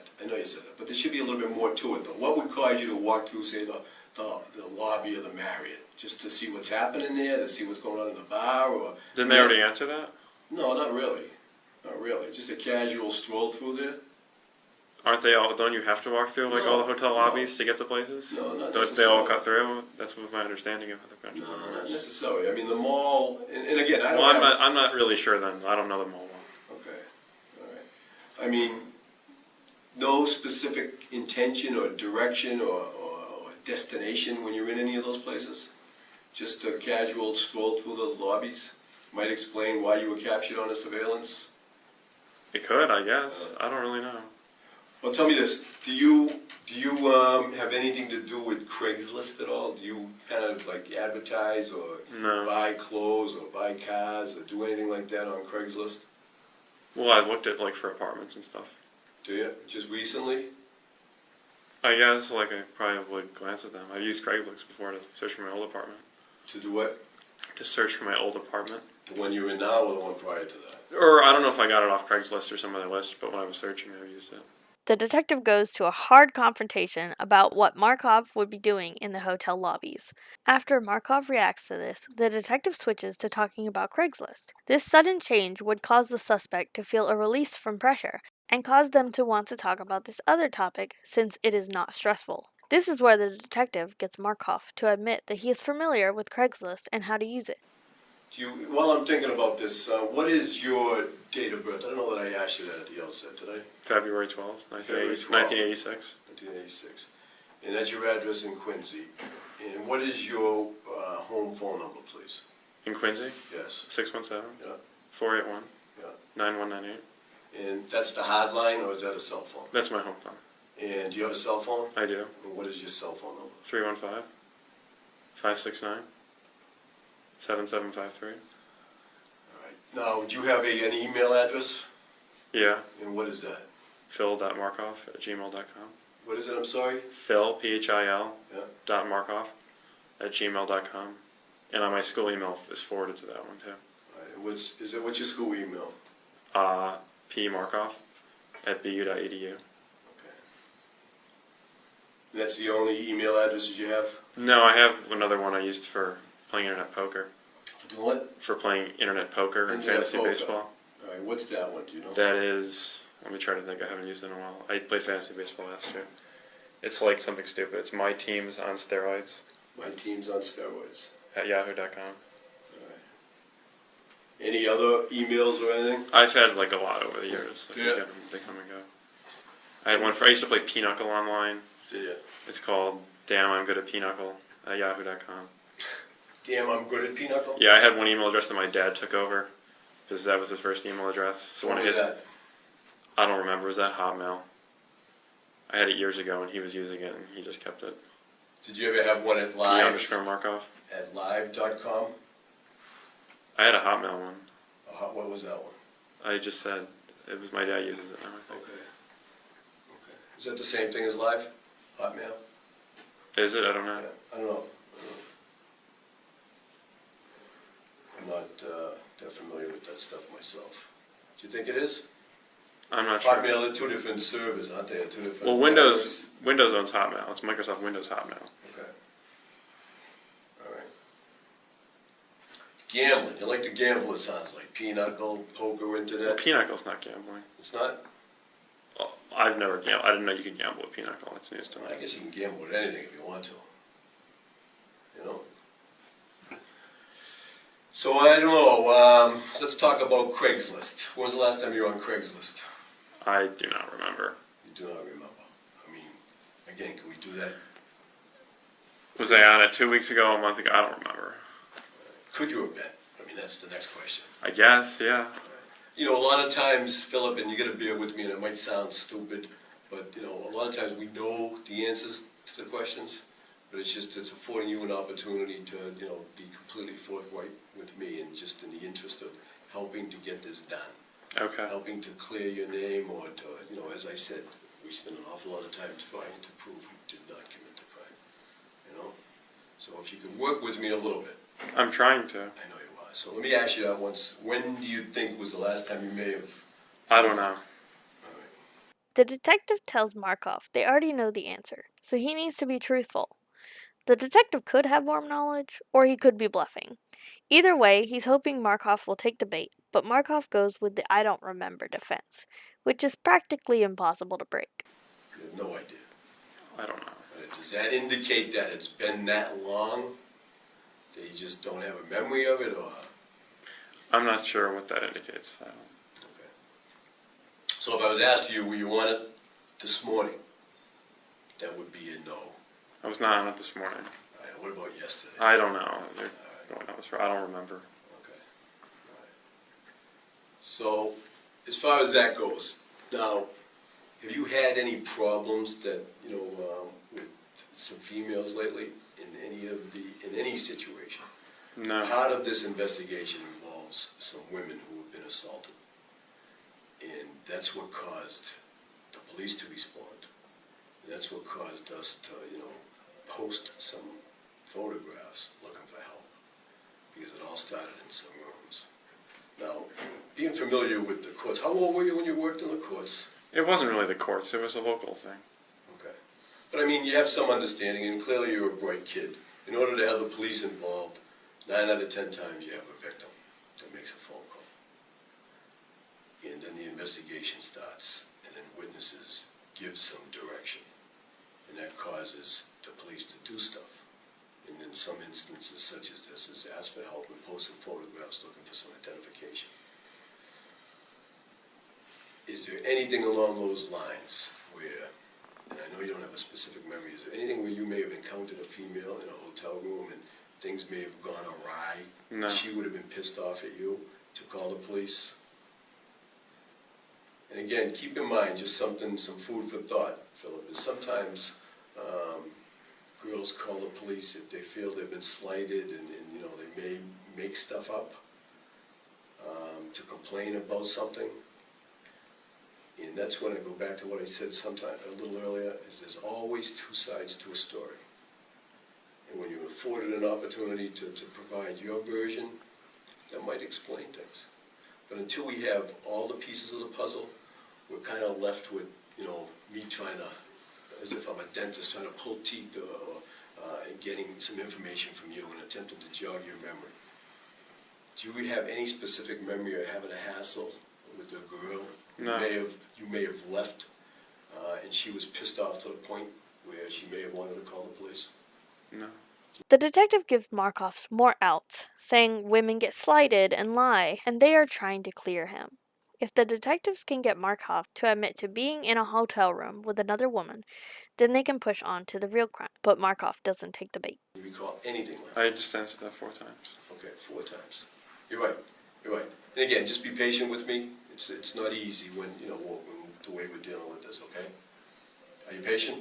But there should be a little bit more to it, though. What would cause you to walk through, say, the lobby of the Marriott, just to see what's happening there, to see what's going on in the bar, or? Didn't they already answer that? No, not really. Not really. Just a casual stroll through there. Aren't they all? Don't you have to walk through all the hotel lobbies to get to places? No, not Don't they all cut through? That's what my understanding of the country. No, not necessarily. I mean, the mall, and again, I don't. Well, I'm not really sure then. I don't know the mall well. Okay, all right. I mean, no specific intention or direction or destination when you're in any of those places. Just a casual stroll through the lobbies might explain why you were captured on a surveillance. It could, I guess. I don't really know. Well, tell me this, do you have anything to do with Craigslist at all? Do you kind of like advertise or No. buy clothes or buy cars or do anything like that on Craigslist? Well, I've looked at, like, for apartments and stuff. Do you? Just recently? I guess, like, I probably would glance at them. I've used Craigslist before to search for my old apartment. To do what? To search for my old apartment. The one you're in now or the one prior to that? Or I don't know if I got it off Craigslist or some other list, but when I was searching, I used it. The detective goes to a hard confrontation about what Markov would be doing in the hotel lobbies. After Markov reacts to this, the detective switches to talking about Craigslist. This sudden change would cause the suspect to feel a release from pressure and cause them to want to talk about this other topic since it is not stressful. This is where the detective gets Markov to admit that he is familiar with Craigslist and how to use it. While I'm thinking about this, what is your date of birth? I don't know that I asked you that at the outset, did I? February 12th, February 12th. 1986. 1986. And that's your address in Quincy. And what is your home phone number, please? In Quincy? Yes. 617 Yeah. 481 Yeah. 9198. And that's the hard line, or is that a cell phone? That's my home phone. And do you have a cell phone? I do. And what is your cell phone number? 315 569 7753. All right. Now, do you have an email address? Yeah. And what is that? Phil.markoff@gmail.com. What is it, I'm sorry? Phil, Phil, Yeah. .markoff@gmail.com. And on my school email is forwarded to that one too. All right. And what's your school email? pmarkoff@bu.edu. Okay. And that's the only email addresses you have? No, I have another one I used for playing internet poker. Do what? For playing internet poker and Internet fantasy poker. baseball. All right. What's that one? Do you know? That is, let me try to think, I haven't used it in a while. I played fantasy baseball last year. It's like something stupid. It's my teams on steroids My team's on steroids. at yahoo.com. All right. Any other emails or anything? I've had like a lot over the years. Yeah. They come and go. I had one for, I used to play Pinochle online. Yeah. It's called Damn I'm Good at Pinochle at yahoo.com. Damn, I'm good at Pinochle? Yeah, I had one email address that my dad took over because that was his first email address. So What one of was his, that? I don't remember, was that Hotmail? I had it years ago and he was using it and he just kept it. Did you ever have one at P live? underscore Markoff. At live.com? I had a Hotmail one. What was that one? I just said it was my dad uses it now. I think. Okay. Is that the same thing as live? Hotmail? Is it? I don't know. Yeah, I don't know. I'm not that familiar with that stuff myself. Do you think it is? I'm not sure. Hotmail are two different servers, aren't they? Two different. Well, Windows owns Hotmail. It's Microsoft Windows Hotmail. Okay. All right. Gambling. You like to gamble, it sounds like. Pinochle, poker, Well, internet. Pinocchle's not gambling. It's not? Well, I've never gambled. I didn't know you could gamble with Pinochle. That's news to me. I guess you can gamble with anything if you want to. You know? So I don't know. Let's talk about Craigslist. When was the last time you were on Craigslist? I do not remember. You do not remember. I mean, again, can we do that? Was I on it 2 weeks ago, a month ago? I don't remember. Could you have been? I mean, that's the next question. I guess, yeah. You know, a lot of times, Philip, and you got to bear with me, and it might sound stupid, but, you know, a lot of times we know the answers to the questions, but it's affording you an opportunity to, you know, be completely forthright with me and just in the interest of helping to get this done. Okay. Helping to clear your name or to, you know, as I said, we spend an awful lot of time trying to prove you did not commit the crime, you know? So if you could work with me a little bit. I'm trying to. I know you are. So let me ask you that once. When do you think was the last time you may have? I don't know. All right. The detective tells Markov they already know the answer, so he needs to be truthful. The detective could have more knowledge, or he could be bluffing. Either way, he's hoping Markov will take the bait, but Markov goes with the I don't remember defense, which is practically impossible to break. You have no idea. I don't know. Does that indicate that it's been that long that you just don't have a memory of it, or? I'm not sure what that indicates. I don't. Okay. So if I was asked you, were you on it this morning? That would be a no. I was not on it this morning. All right, what about yesterday? I don't know. You're All going on this for, I don't remember. Okay. All right. So, as far as that goes, now, Have you had any problems that, with some females lately in any situation? No. Part of this investigation involves some women who have been assaulted. And that's what caused the police to respond. And that's what caused us to, post some photographs looking for help. Because it all started in some rooms. Now, being familiar with the courts, how old were you when you worked in the courts? It wasn't really the courts, it was a local thing. Okay. But I mean, you have some understanding, and clearly you're a bright kid. In order to have the police involved, 9 out of 10 times you have a victim that makes a phone call. And then the investigation starts, and then witnesses give some direction. And that causes the police to do stuff. And in some instances, such as this, is ask for help and post some photographs looking for some identification. Is there anything along those lines where, and I know you don't have a specific memory, is there anything where you may have encountered a female in a hotel room and things may have gone awry? No. She would have been pissed off at you to call the police? And again, keep in mind, just some food for thought, Philip, is sometimes girls call the police if they feel they've been slighted and they may make stuff up to complain about something. And that's when I go back to what I said a little earlier, is there's always two sides to a story. And when you're afforded an opportunity to provide your version, that might explain things. But until we have all the pieces of the puzzle, we're kind of left with, me trying to, as if I'm a dentist, trying to pull teeth and getting some information from you and attempting to jog your memory. Do you have any specific memory of having a hassle with a girl? No. You may have left and she was pissed off to the point where she may have wanted to call the police? No. The detective gives Markoff more outs, saying women get slighted and lie, and they are trying to clear him. If the detectives can get Markoff to admit to being in a hotel room with another woman, then they can push on to the real crime. But Markoff doesn't take the bait. Do you recall anything like that? I just answered that 4 times. Okay, 4 times. You're right. And again, just be patient with me. It's not easy when, the way we're dealing with this, okay? Are you patient?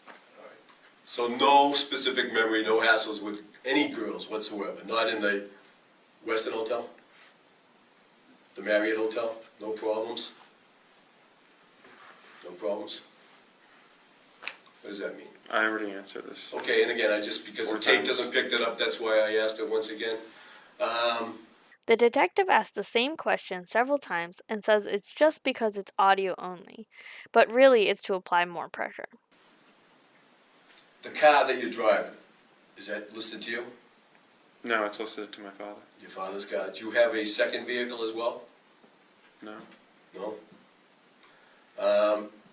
All right. So no specific memory, no hassles with any girls whatsoever? Not in the Westin Hotel? The Marriott Hotel? No problems? No problems? What does that mean? I already answered this. Okay, and again, because 4 the tape times. doesn't pick that up, that's why I asked it once again. The detective asks the same question several times and says it's just because it's audio only, but really it's to apply more pressure. The car that you're driving, is that listed to you? No, it's listed to my father. Your father's car. Do you have a second vehicle as well? No. No?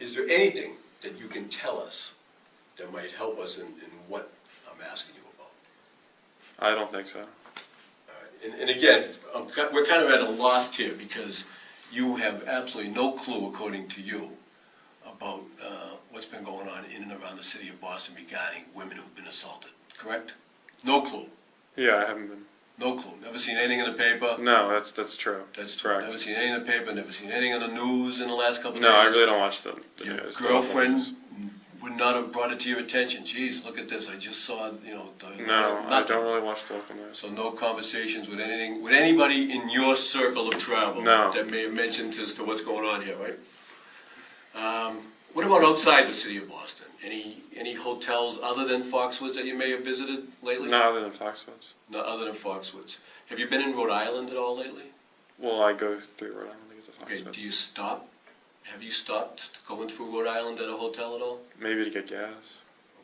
Is there anything that you can tell us that might help us in what I'm asking you about? I don't think so. And again, we're kind of at a loss here because you have absolutely no clue, according to you, about what's been going on in and around the city of Boston regarding women who've been assaulted, correct? No clue. Yeah, I haven't been. No clue. Never seen anything in the paper? No, that's true. That's true. Correct. Never seen anything in the paper, never seen anything on the news in the last couple of No, I days? really don't watch the Your news. girlfriend would not have brought it to your attention. Jeez, look at this. I just saw, No, I nothing. don't really watch the local news. So no conversations with anybody in your circle of travel No. that may have mentioned as to what's going on here, right? What about outside the city of Boston? Any hotels other than Foxwoods that you may have visited lately? Not other than Foxwoods. Not other than Foxwoods. Have you been in Rhode Island at all lately? Well, I go through Rhode Island to get to Okay, Foxwoods. do you stop? Have you stopped going through Rhode Island at a hotel at all? Maybe to get gas.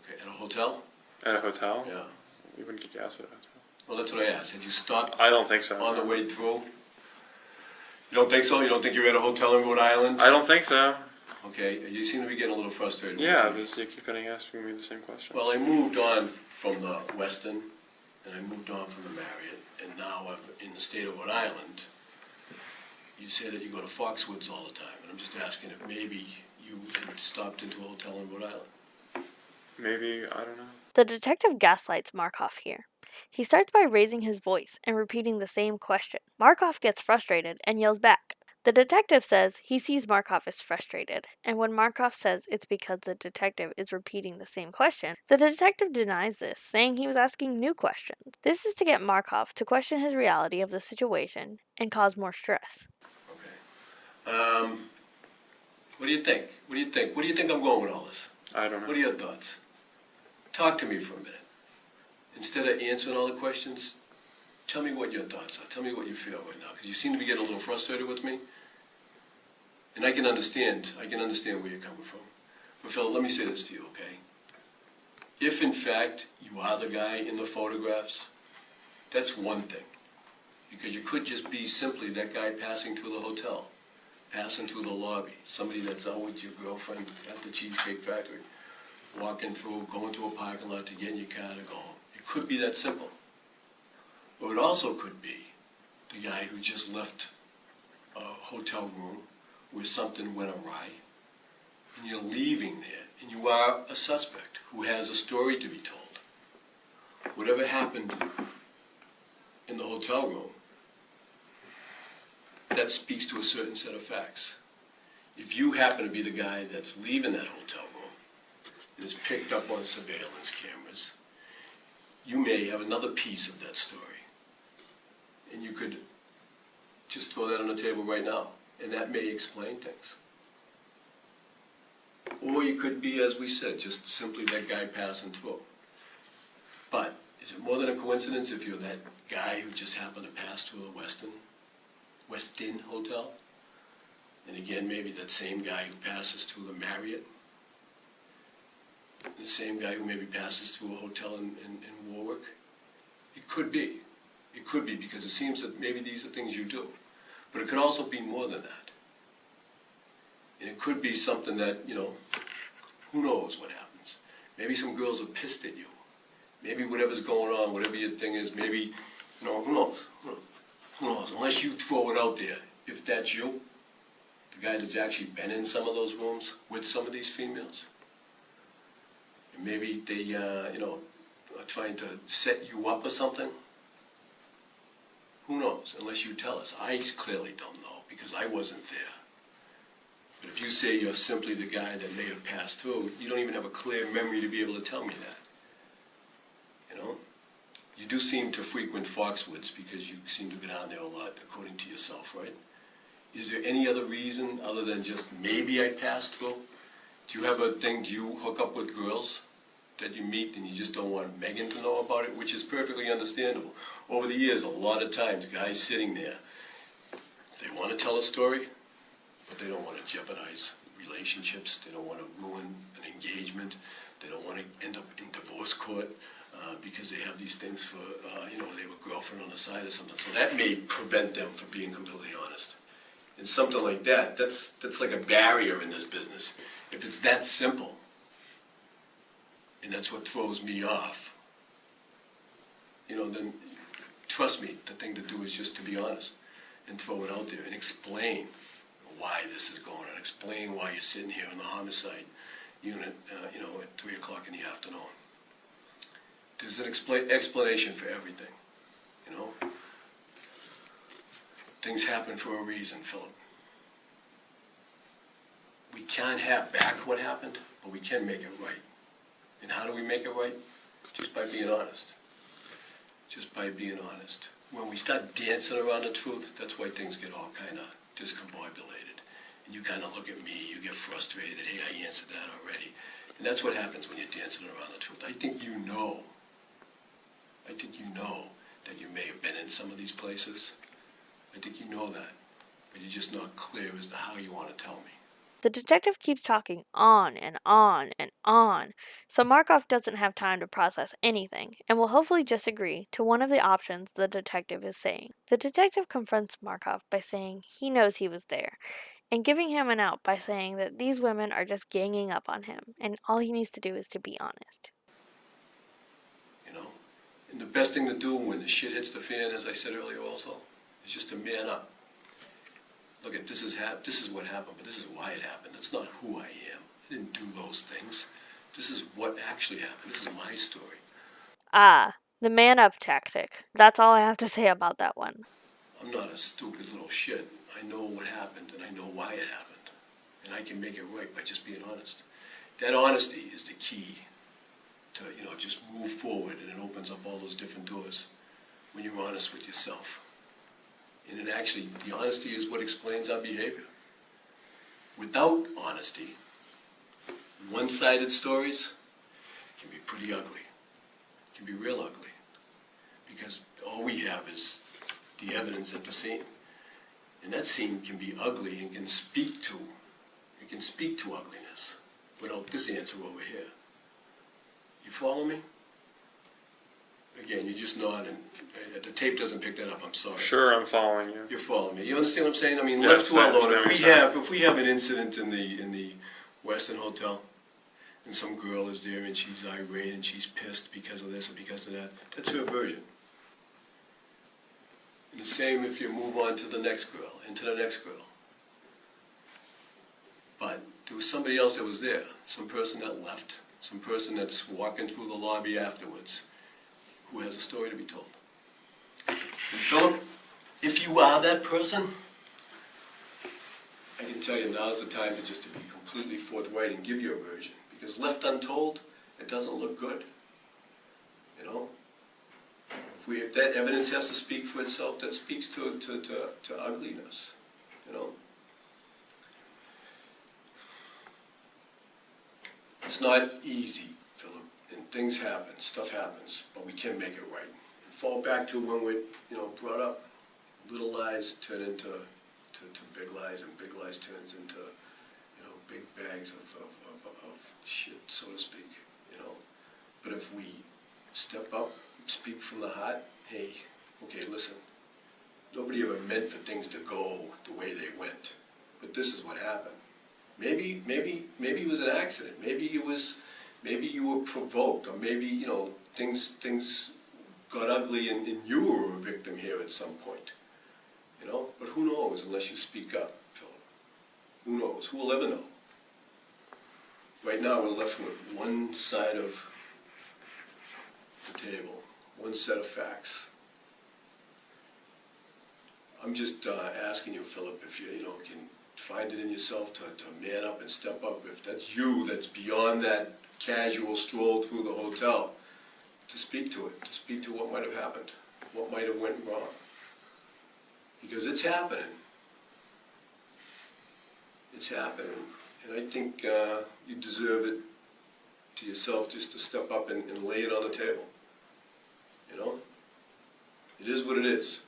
Okay, at a hotel? At a hotel? Yeah. We wouldn't get gas at a hotel. Well, that's what I asked. Have you stopped I don't think so. on the way through? You don't think so? You don't think you're at a hotel in Rhode Island? I don't think so. Okay, you seem to be getting a little frustrated. with Yeah, me. because you keep asking me the same question. Well, I moved on from the Westin, and I moved on from the Marriott, and now I'm in the state of Rhode Island. You say that you go to Foxwoods all the time, and I'm just asking if maybe you had stopped into a hotel in Rhode Island. Maybe, I don't know. The detective gaslights Markoff here. He starts by raising his voice and repeating the same question. Markoff gets frustrated and yells back, The detective says he sees Markoff as frustrated, and when Markoff says it's because the detective is repeating the same question, the detective denies this, saying he was asking new questions. This is to get Markoff to question his reality of the situation and cause more stress. Okay. What do you think? What do you think? What do you think I'm going with all this? I don't know. What are your thoughts? Talk to me for a minute. Instead of answering all the questions, tell me what your thoughts are. Tell me what you feel right now, because you seem to be getting a little frustrated with me. And I can understand where you're coming from. But Phil, let me say this to you, okay? If in fact you are the guy in the photographs, that's one thing. Because you could just be simply that guy passing through the hotel, passing through the lobby, somebody that's out with your girlfriend at the Cheesecake Factory, walking through, going to a parking lot to get in your car to go home. It could be that simple. Or it also could be the guy who just left a hotel room where something went awry, and you're leaving there, and you are a suspect who has a story to be told. Whatever happened in the hotel room, that speaks to a certain set of facts. If you happen to be the guy that's leaving that hotel room and is picked up on surveillance cameras, you may have another piece of that story. And you could just throw that on the table right now, and that may explain things. Or you could be, as we said, just simply that guy passing through. But is it more than a coincidence if you're that guy who just happened to pass through the West Inn Hotel? And again, maybe that same guy who passes through the Marriott, the same guy who maybe passes through a hotel in Warwick. It could be. It could be, because it seems that maybe these are things you do. But it could also be more than that. And it could be something that, who knows what happens. Maybe some girls are pissed at you. Maybe whatever's going on, whatever your thing is, maybe, who knows? Who knows? Unless you throw it out there. If that's you, the guy that's actually been in some of those rooms with some of these females, and maybe they, are trying to set you up or something. Who knows? Unless you tell us. I clearly don't know, because I wasn't there. But if you say you're simply the guy that may have passed through, you don't even have a clear memory to be able to tell me that. You do seem to frequent Foxwoods because you seem to go down there a lot, according to yourself, right? Is there any other reason other than just maybe I passed through? Do you have a thing, do you hook up with girls that you meet and you just don't want Megan to know about it, which is perfectly understandable. Over the years, a lot of times, guys sitting there, they want to tell a story, but they don't want to jeopardize relationships. They don't want to ruin an engagement. They don't want to end up in divorce court because they have these things for, they have a girlfriend on the side or something. So that may prevent them from being completely honest. And something like that, that's like a barrier in this business. If it's that simple, and that's what throws me off, then trust me, the thing to do is just to be honest and throw it out there and explain why this is going on. Explain why you're sitting here in the homicide unit, at 3 o'clock in the afternoon. There's an explanation for everything, Things happen for a reason, Philip. We can't have back what happened, but we can make it right. And how do we make it right? Just by being honest. Just by being honest. When we start dancing around the truth, that's why things get all kind of discombobulated. And you kind of look at me, you get frustrated, hey, I answered that already. And that's what happens when you're dancing around the truth. I think you know that you may have been in some of these places. I think you know that. But you're just not clear as to how you want to tell me. The detective keeps talking on and on and on, so Markoff doesn't have time to process anything and will hopefully just agree to one of the options the detective is saying. The detective confronts Markoff by saying he knows he was there, and giving him an out by saying that these women are just ganging up on him, and all he needs to do is to be honest. And the best thing to do when the shit hits the fan, as I said earlier also, is just to man up. Look, this is what happened, but this is why it happened. That's not who I am. I didn't do those things. This is what actually happened. This is my story. Ah, the man up tactic. That's all I have to say about that one. I'm not a stupid little shit. I know what happened, and I know why it happened. And I can make it right by just being honest. That honesty is the key to, just move forward, and it opens up all those different doors when you're honest with yourself. And it actually, the honesty is what explains our behavior. Without honesty, one-sided stories can be pretty ugly. Can be real ugly. Because all we have is the evidence at the scene. And that scene can be ugly and can speak to ugliness without this answer over here. You follow me? Again, you just nod, and the tape doesn't pick that up. I'm sorry. Sure, I'm following you. You're following me. You understand what I'm saying? I mean, Yes, left to I our own, understand if we have an incident in the Westin Hotel, and some girl is there and she's irate and she's pissed because of this and because of that, that's her version. And the same if you move on to the next girl, into the next girl. But there was somebody else that was there, some person that left, some person that's walking through the lobby afterwards, who has a story to be told. And Philip, if you are that person, I can tell you now's the time to just to be completely forthright and give your version. Because left untold, it doesn't look good. You know? If that evidence has to speak for itself, that speaks to ugliness. You know? It's not easy, Philip, and things happen, stuff happens, but we can make it right. And fall back to when we're, brought up, little lies turn into big lies, and big lies turns into, big bags of shit, so to speak, But if we step up, speak from the heart, hey, okay, listen, nobody ever meant for things to go the way they went, but this is what happened. Maybe it was an accident. Maybe you were provoked, or maybe things got ugly, and you were a victim here at some point. But who knows unless you speak up, Philip? Who knows? Who will ever know? Right now we're left with one side of the table, one set of facts. I'm just asking you, Philip, if you can find it in yourself to man up and step up. If that's you, that's beyond that casual stroll through the hotel, to speak to it, to speak to what might have happened, what might have went wrong. Because it's happening. It's happening. And I think you deserve it to yourself just to step up and lay it on the table. It is what it is.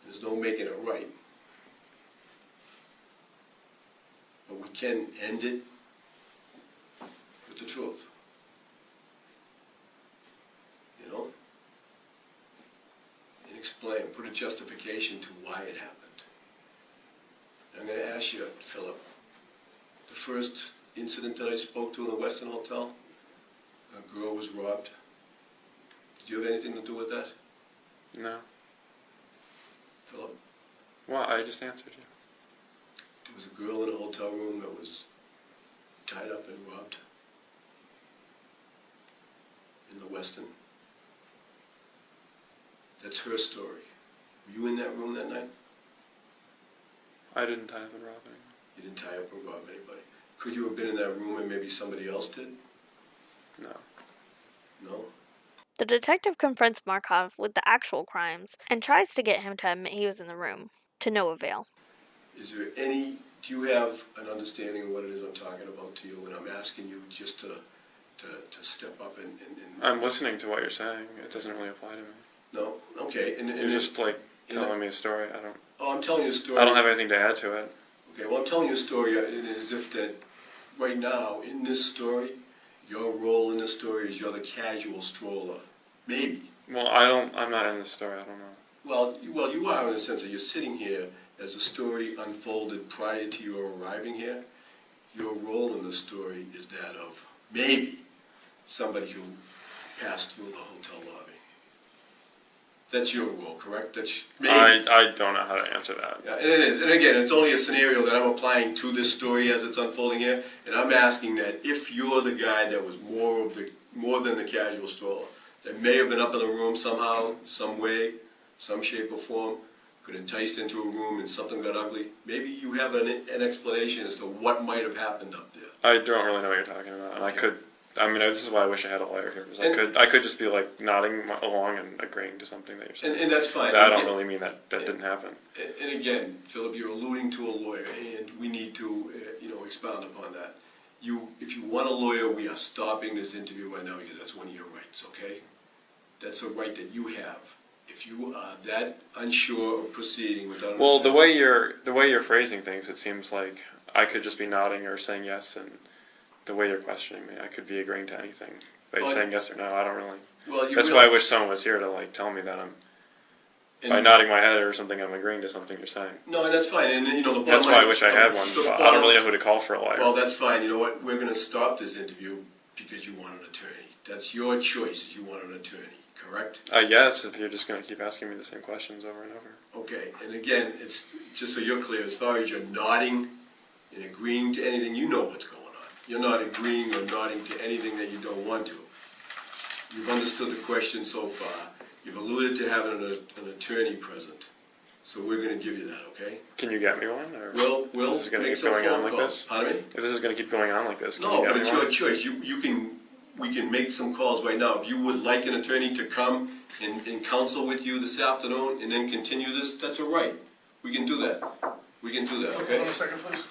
There's no making it right. But we can end it with the truth. And explain, put a justification to why it happened. And I'm going to ask you, Philip, the first incident that I spoke to in the Westin Hotel, a girl was robbed. Did you have anything to do with that? No. Philip? Well, I just answered you. There was a girl in a hotel room that was tied up and robbed in the Westin. That's her story. Were you in that room that night? I didn't tie up and rob anyone. You didn't tie up or rob anybody. Could you have been in that room and maybe somebody else did? No. No? The detective confronts Markoff with the actual crimes and tries to get him to admit he was in the room, to no avail. Do you have an understanding of what it is I'm talking about to you when I'm asking you just to step up and I'm listening to what you're saying. It doesn't really apply to me. No? Okay. And You're just telling me a story. I'm telling you a story. I don't have anything to add to it. Okay, well, I'm telling you a story as if that right now, in this story, your role in this story is you're the casual stroller. Maybe. Well, I'm not in this story. I don't know. Well, you are in the sense that you're sitting here as the story unfolded prior to your arriving here. Your role in the story is that of maybe somebody who passed through the hotel lobby. That's your role, correct? That's maybe. I don't know how to answer that. Yeah, and it is. And again, it's only a scenario that I'm applying to this story as it's unfolding here. And I'm asking that if you're the guy that was more than the casual stroller, that may have been up in the room somehow, some way, some shape or form, got enticed into a room and something got ugly, maybe you have an explanation as to what might have happened up there. I don't really know what you're talking about, and this is why I wish I had a lawyer here, because I could just be like nodding along and agreeing to something that you're saying. And that's fine. I don't really mean that didn't happen. And again, Philip, you're alluding to a lawyer, and we need to, expound upon that. If you want a lawyer, we are stopping this interview right now because that's one of your rights, okay? That's a right that you have. If you are that unsure of proceeding without an Well, the attorney- way you're phrasing things, it seems like I could just be nodding or saying yes, and the way you're questioning me, I could be agreeing to anything by saying yes or no. I don't really. Well, That's why I wish someone was here to like tell me that by nodding my head or something, I'm agreeing to something you're saying. No, and that's fine. And the bottom That's why line- I wish I had one. But I don't really know who to call for a lawyer. Well, that's fine. You know what? We're going to stop this interview because you want an attorney. That's your choice if you want an attorney, correct? Yes, if you're just going to keep asking me the same questions over and over. Okay. And again, it's just so you're clear, as far as you're nodding and agreeing to anything, you know what's going on. You're not agreeing or nodding to anything that you don't want to. You've understood the question so far. You've alluded to having an attorney present. So we're going to give you that, okay? Can you get me one? Or We'll this is going to make keep some going on phone like calls. this? Pardon me? If this is going to keep going on like this, can No, you get but me it's one? your choice. We can make some calls right now. If you would like an attorney to come and counsel with you this afternoon and then continue this, that's all right. We can do that. We can do that, Hold okay? on a second, please.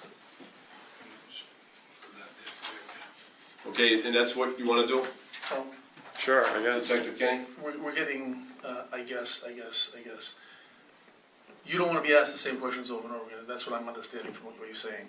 Okay, and that's what you want to do, Well, Sure, I guess. Detective Kenny? we're getting, I guess. You don't want to be asked the same questions over and over again. That's what I'm understanding from what you're saying.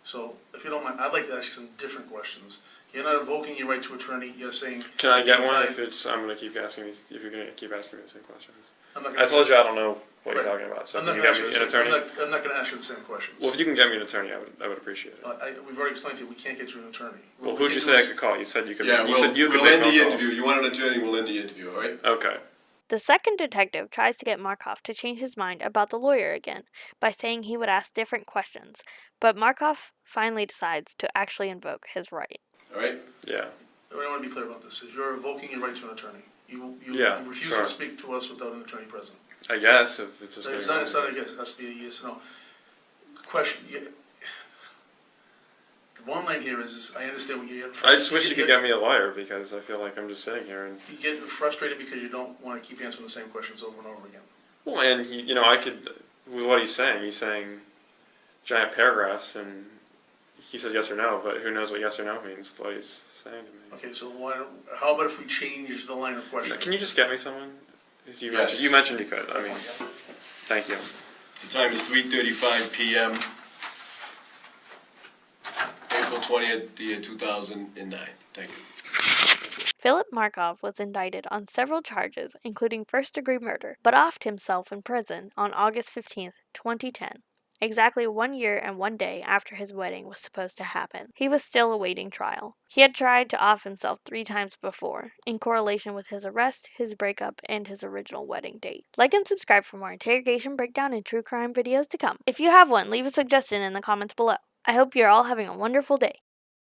So if you don't mind, I'd like to ask you some different questions. You're not invoking your right to attorney. You're saying. Can I get one if I'm going to keep asking these? If you're going to keep asking me the same questions. I'm not I gonna, told you I don't know what Right. you're talking about. So I'm can not you going to get ask me you an attorney? I'm not going to ask you the same questions. Well, if you can get me an attorney, I would appreciate it. We've already explained to you, we can't get you an attorney. Well, who'd you say I could call? You said you could. Yeah, You said you could we'll make end the phone calls. interview. You want an attorney, we'll end the interview, all right? Okay. The second detective tries to get Markoff to change his mind about the lawyer again by saying he would ask different questions, but Markoff finally decides to actually invoke his right. All right? Yeah. I want to be clear about this. Is you're invoking your right to an attorney. You Yeah, refuse sure. to speak to us without an attorney present. I guess if it's just. It's gonna not, go I like guess, it has to be a yes or no. Question, the bottom line here is I understand what you're. I just wish you could get me a lawyer because I feel like I'm just sitting here and. You get frustrated because you don't want to keep answering the same questions over and over again. Well, and I could. With what he's saying giant paragraphs, and he says yes or no, but who knows what yes or no means? What he's saying to me. Okay, so how about if we change the line of questioning? Can you just get me someone? As Yes. You mentioned you could. I mean, thank you. The time is 3:35 p.m. April 20th, the year 2009. Thank you. Philip Markoff was indicted on several charges, including first-degree murder, but offed himself in prison on August 15, 2010, exactly 1 year and 1 day after his wedding was supposed to happen. He was still awaiting trial. He had tried to off himself 3 times before, in correlation with his arrest, his breakup, and his original wedding date. Like and subscribe for more interrogation breakdown and true crime videos to come. If you have one, leave a suggestion in the comments below. I hope you're all having a wonderful day.